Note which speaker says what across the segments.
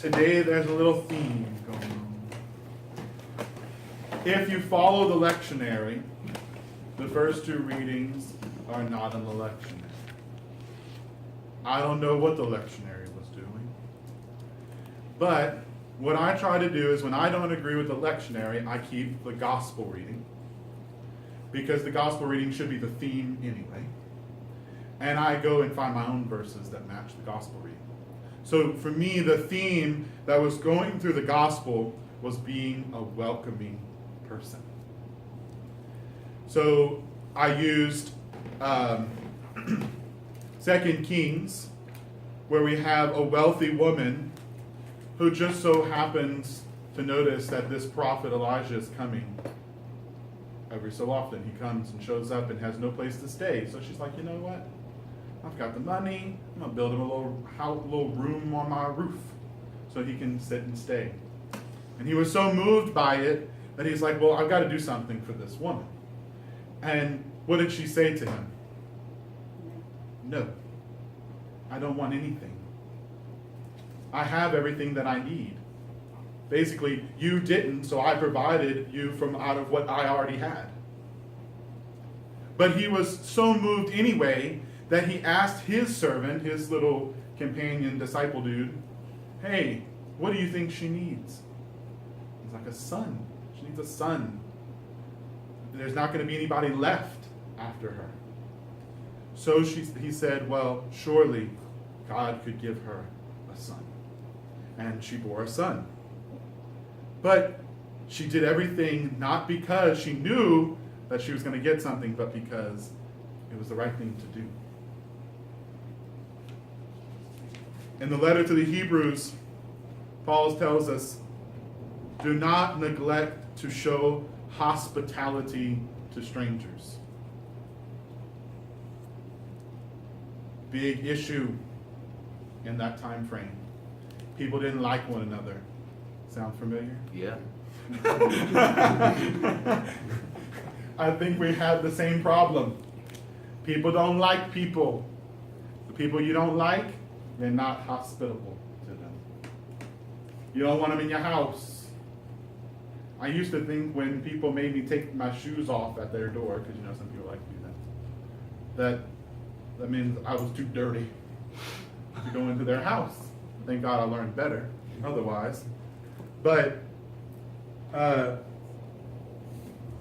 Speaker 1: Today there's a little theme going on. If you follow the lectionary, the first two readings are not in the lectionary. I don't know what the lectionary was doing. But what I try to do is when I don't agree with the lectionary, I keep the gospel reading. Because the gospel reading should be the theme anyway. And I go and find my own verses that match the gospel reading. So for me, the theme that was going through the gospel was being a welcoming person. So I used 2 Kings, where we have a wealthy woman who just so happens to notice that this prophet Elijah is coming every so often. He comes and shows up and has no place to stay. So she's like, you know what? I've got the money. I'm going to build him a little room on my roof so he can sit and stay. And he was so moved by it that he's like, well, I've got to do something for this woman. And what did she say to him? No, I don't want anything. I have everything that I need. Basically, you didn't, so I provided you from out of what I already had. But he was so moved anyway that he asked his servant, his little companion, disciple dude, hey, what do you think she needs? He's like, a son. She needs a son. There's not going to be anybody left after her. So he said, well, surely God could give her a son. And she bore a son. But she did everything not because she knew that she was going to get something, but because it was the right thing to do. In the letter to the Hebrews, Paul tells us, do not neglect to show hospitality to strangers. Big issue in that time frame. People didn't like one another. Sound familiar?
Speaker 2: Yeah.
Speaker 1: I think we have the same problem. People don't like people. The people you don't like, they're not hospitable to them. You don't want them in your house. I used to think when people made me take my shoes off at their door, because you know some people like to do that, that means I was too dirty to go into their house. Thank God I learned better otherwise. But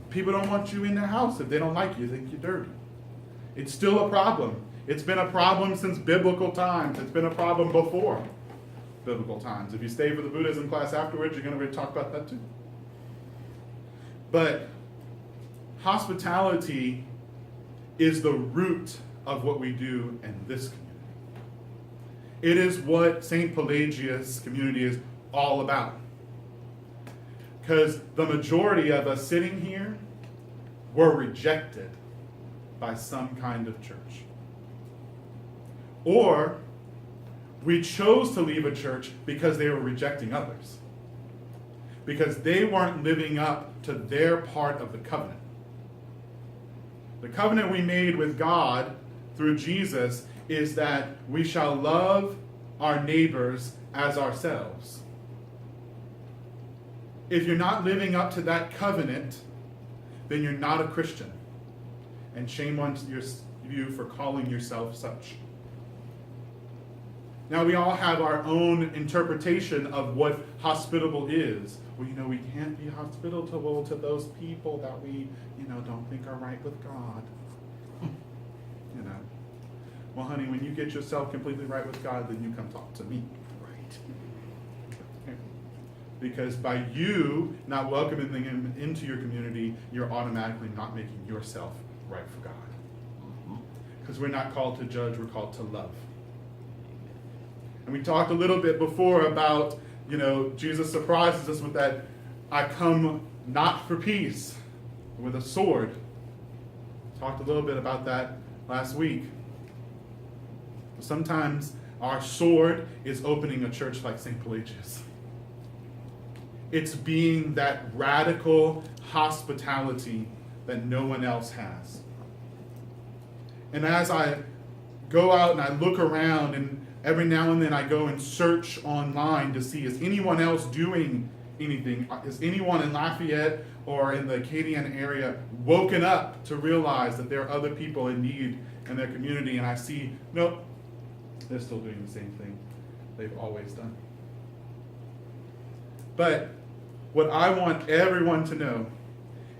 Speaker 1: people don't want you in their house if they don't like you, think you're dirty. It's still a problem. It's been a problem since biblical times. It's been a problem before biblical times. If you stay for the Buddhism class afterwards, you're going to talk about that too. But hospitality is the root of what we do in this community. It is what St. Pelagius community is all about. Because the majority of us sitting here were rejected by some kind of church. Or we chose to leave a church because they were rejecting others. Because they weren't living up to their part of the covenant. The covenant we made with God through Jesus is that we shall love our neighbors as ourselves. If you're not living up to that covenant, then you're not a Christian. And shame on you for calling yourself such. Now, we all have our own interpretation of what hospitable is. Well, we can't be hospitable to those people that we, don't think are right with God. Well, honey, when you get yourself completely right with God, then you come talk to me. Right. Because by you not welcoming them into your community, you're automatically not making yourself right for God. Because we're not called to judge, we're called to love. And we talked a little bit before about, Jesus surprises us with that, I come not for peace, but with a sword. Talked a little bit about that last week. Sometimes our sword is opening a church like St. Pelagius. It's being that radical hospitality that no one else has. And as I go out and I look around and Every now and then I go and search online to see, is anyone else doing anything? Is anyone in Lafayette or in the Acadian area woken up to realize that there are other people in need in their community? And I see, nope, they're still doing the same thing they've always done. But what I want everyone to know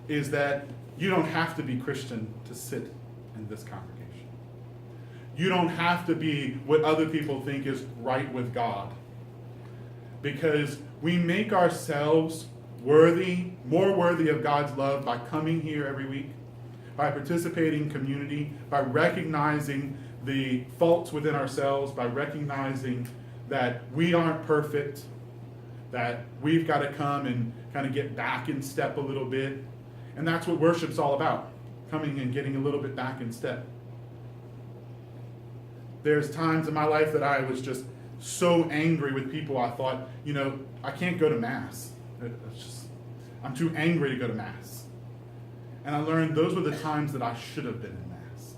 Speaker 1: is that you don't have to be Christian to sit in this congregation. You don't have to be what other people think is right with God. Because we make ourselves worthy, more worthy of God's love by coming here every week, by participating in community, by recognizing the faults within ourselves, by recognizing that we aren't perfect, that we've got to come and kind of get back in step a little bit. And that's what worship's all about, coming and getting a little bit back in step. There's times in my life that I was just so angry with people, I thought, I can't go to Mass. I'm too angry to go to Mass. And I learned those were the times that I should have been in Mass.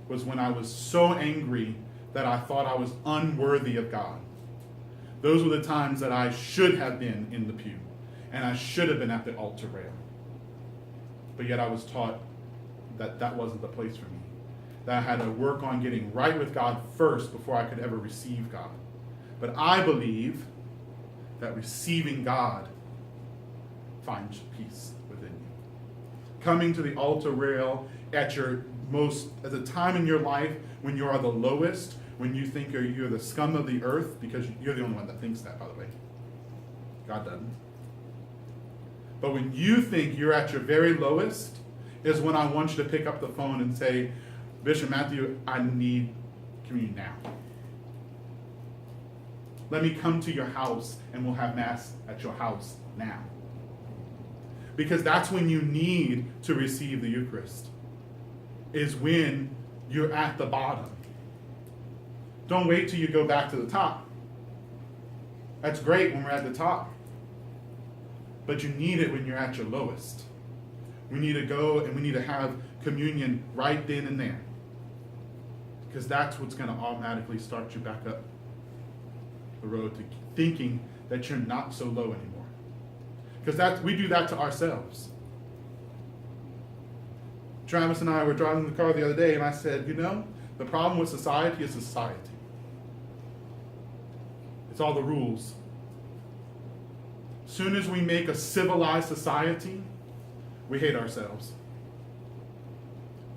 Speaker 1: Was when I was so angry that I thought I was unworthy of God. Those were the times that I should have been in the pew. And I should have been at the altar rail. But yet I was taught that that wasn't the place for me. That I had to work on getting right with God first before I could ever receive God. But I believe that receiving God finds peace within you. Coming to the altar rail at a time in your life when you are the lowest, when you think you're the scum of the earth, because you're the only one that thinks that, by the way. God doesn't. But when you think you're at your very lowest, is when I want you to pick up the phone and say, Bishop Matthew, I need communion now. Let me come to your house and we'll have Mass at your house now. Because that's when you need to receive the Eucharist, is when you're at the bottom. Don't wait till you go back to the top. That's great when we're at the top. But you need it when you're at your lowest. We need to go and we need to have communion right then and there. Because that's what's going to automatically start you back up the road to thinking that you're not so low anymore. Because we do that to ourselves. Travis and I were driving the car the other day, and I said, the problem with society is society. It's all the rules. As soon as we make a civilized society, we hate ourselves.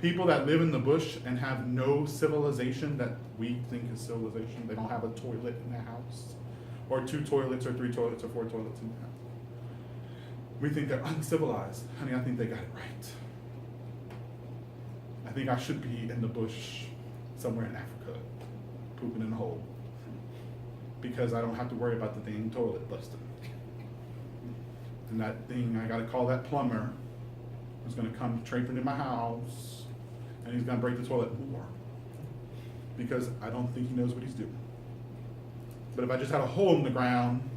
Speaker 1: People that live in the bush and have no civilization that we think is civilization, they don't have a toilet in their house, or 2 toilets, or 3 toilets, or 4 toilets in their house. We think they're uncivilized. Honey, I think they got it right. I think I should be in the bush somewhere in Africa, pooping in a hole, because I don't have to worry about the dang toilet busting. And that thing, I got to call that plumber who's going to come traipsing in my house, and he's going to break the toilet more, because I don't think he knows what he's doing. But if I just had a hole in the ground,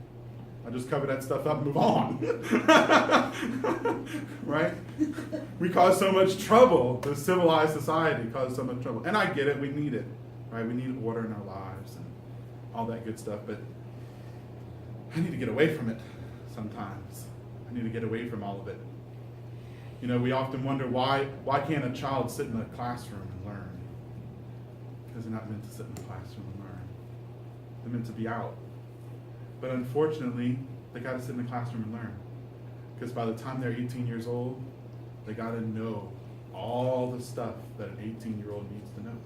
Speaker 1: I just cover that stuff up and move on. Right? We cause so much trouble. The civilized society causes so much trouble. And I get it, we need it. Right? We need order in our lives and all that good stuff. But I need to get away from it sometimes. I need to get away from all of it. We often wonder why can't a child sit in a classroom and learn? Because they're not meant to sit in a classroom and learn. They're meant to be out. But unfortunately, they got to sit in the classroom and learn. Because by the time they're 18 years old, they got to know all the stuff that an 18-year-old needs to know.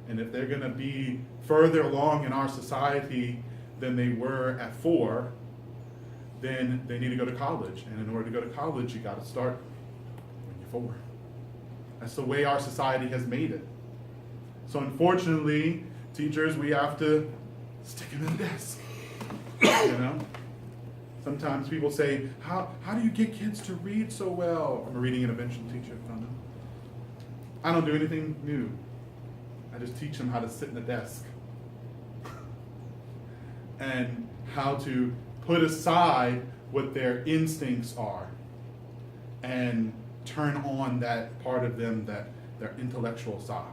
Speaker 1: And if they're going to be further along in our society than they were at 4, then they need to go to college. And in order to go to college, you got to start when you're 4. That's the way our society has made it. So unfortunately, teachers, we have to stick them in the desk. Sometimes people say, how do you get kids to read so well? I'm a reading intervention teacher, I don't know. I don't do anything new. I just teach them how to sit in the desk. And how to put aside what their instincts are and turn on that part of them, that their intellectual side,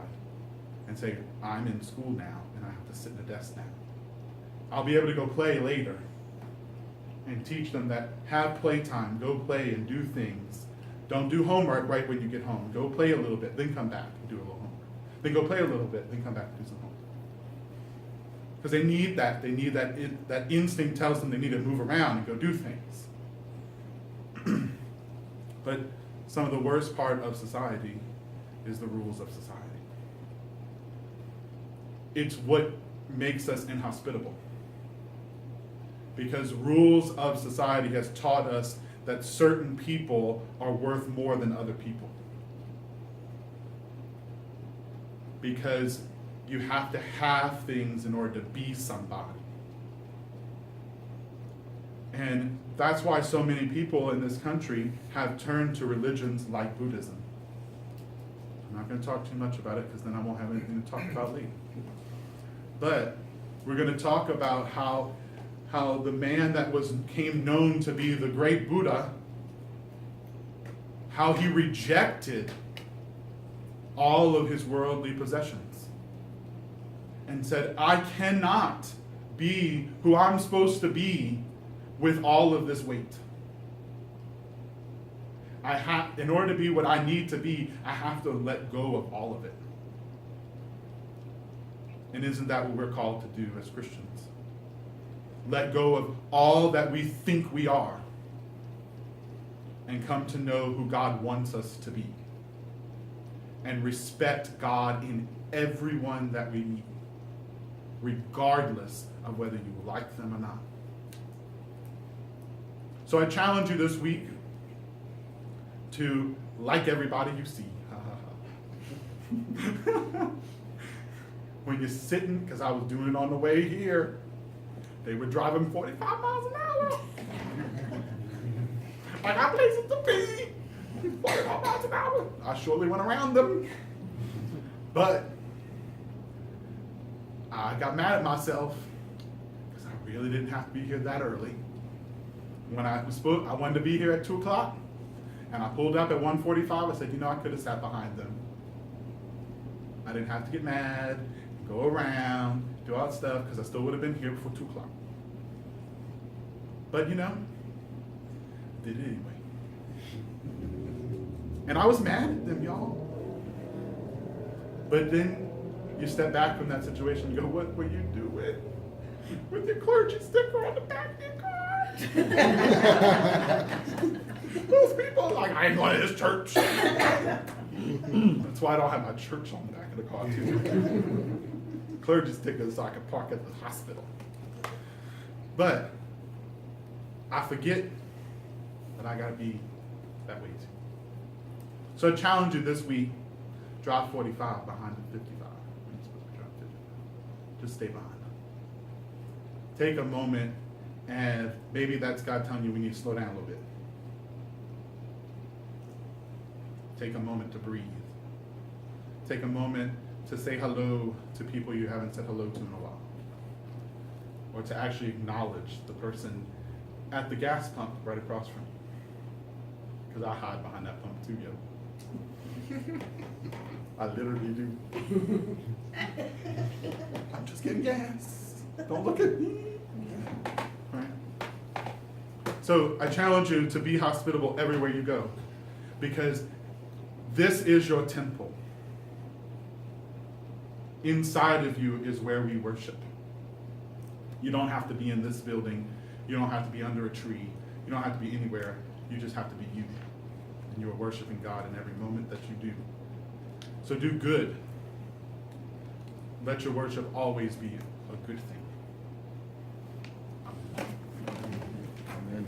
Speaker 1: and say, I'm in school now. I have to sit in a desk now. I'll be able to go play later and teach them that have playtime, go play and do things. Don't do homework right when you get home. Go play a little bit, then come back and do a little homework. Then go play a little bit, then come back and do some homework. Because they need that. They need that. That instinct tells them they need to move around and go do things. But some of the worst part of society is the rules of society. It's what makes us inhospitable. Because rules of society has taught us that certain people are worth more than other people. Because you have to have things in order to be somebody. And that's why so many people in this country have turned to religions like Buddhism. I'm not going to talk too much about it because then I won't have anything to talk about later. But we're going to talk about how the man that came known to be the great Buddha, how he rejected all of his worldly possessions and said, I cannot be who I'm supposed to be with all of this weight. In order to be what I need to be, I have to let go of all of it. And isn't that what we're called to do as Christians? Let go of all that we think we are and come to know who God wants us to be. And respect God in everyone that we meet, regardless of whether you like them or not. So I challenge you this week to like everybody you see. When you're sitting, because I was doing it on the way here, they were driving 45 miles an hour. I got places to be. 45 miles an hour. I surely went around them. But I got mad at myself because I really didn't have to be here that early. When I wanted to be here at 2 o'clock, and I pulled up at 1:45. I said, I could have sat behind them. I didn't have to get mad, go around, do all that stuff, because I still would have been here before 2 o'clock. But I did it anyway. And I was mad at them, y'all. But then you step back from that situation and go, what were you doing with your clergy sticker on the back of your car? Those people are like, I ain't going to this church. That's why I don't have my church on the back of the car, too. Clergy stickers so I can park at the hospital. But I forget that I got to be that way, too. So I challenge you this week, drop 45 behind the 55. When you're supposed to drop 55. Just stay behind them. Take a moment, and maybe that's God telling you we need to slow down a little bit. Take a moment to breathe. Take a moment to say hello to people you haven't said hello to in a while. Or to actually acknowledge the person at the gas pump right across from you. Because I hide behind that pump too, yo. I literally do. I'm just getting gas. Don't look at me. Right? So I challenge you to be hospitable everywhere you go. Because this is your temple. Inside of you is where we worship. You don't have to be in this building. You don't have to be under a tree. You don't have to be anywhere. You just have to be you. And you are worshiping God in every moment that you do. So do good. Let your worship always be a good thing.